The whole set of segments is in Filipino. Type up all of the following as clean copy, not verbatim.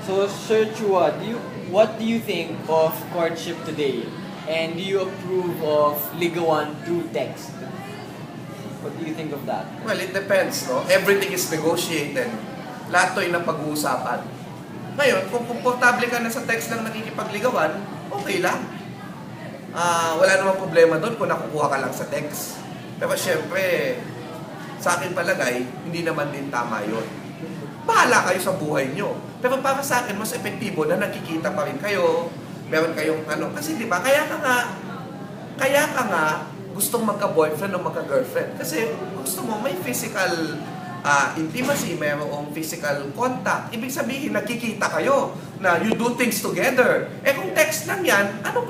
So, Sir Chua, what do you think of courtship today? And do you approve of ligawan through text? What do you think of that? Well, it depends, no? Everything is negotiated. Lahat to'y napag-uusapan. Ngayon, kung komportable ka na sa text lang nakikipagligawan, okay lang. Wala namang problema doon kung nakukuha ka lang sa text. Pero syempre, sa akin palagay, hindi naman din tama yun. Bahala kayo sa buhay nyo. Pero para sa akin, mas epektibo na nakikita pa rin kayo. Meron kayong ano. Kasi di ba, kaya ka nga gustong magka-boyfriend o magka-girlfriend. Kasi gusto mo may physical intimacy, mayroong physical contact. Ibig sabihin, nakikita kayo na you do things together. Eh kung text lang yan, anong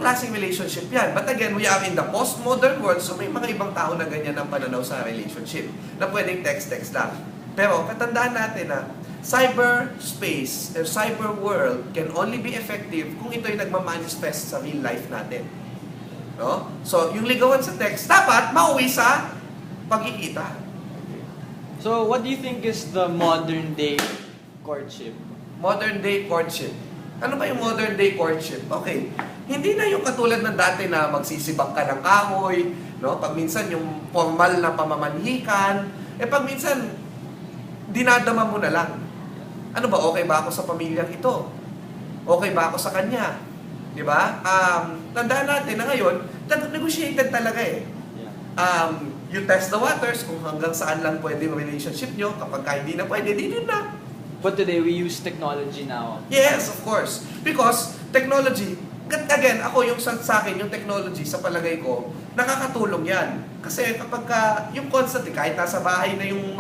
klaseng relationship yan? But again, we are in the postmodern world, so may mga ibang tao na ganyan ang pananaw sa relationship, na pwedeng text-text lang. Pero katandaan natin na cyberspace or cyber world can only be effective kung ito'y nagmamanifest sa real life natin. No? So, yung ligawan sa text, dapat mauwi sa pagkikita. So, what do you think is the modern day courtship? Modern day courtship. Ano ba yung modern day courtship? Okay, hindi na yung katulad ng dati na magsisibak ka ng kahoy, no? Pag minsan yung formal na pamamanhikan, pag minsan dinadama mo na lang. Ano ba, okay ba ako sa pamilyang ito? Okay ba ako sa kanya? Di ba? Tandaan natin na ngayon, negotiated talaga eh. You test the waters kung hanggang saan lang pwede yung relationship nyo. Kapag hindi na pwede, di na. But today, we use technology now. Yes, of course. Because technology, again, ako yung sa akin, yung technology, sa palagay ko, nakakatulong yan. Kasi kapag yung constantly, kahit nasa bahay na yung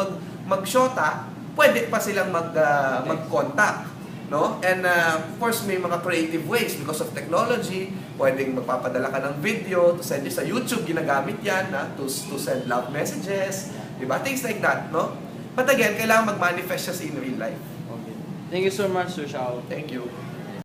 mag-shota, pwede pa silang mag-contact. No? And of course, may mga creative ways because of technology. Pwedeng magpapadala ka ng video to send you sa YouTube, ginagamit yan to send love messages, diba? Things like that, no? But again, kailangan mag-manifest siya in real life. Okay. Thank you so much, Sir Xiao. Thank you.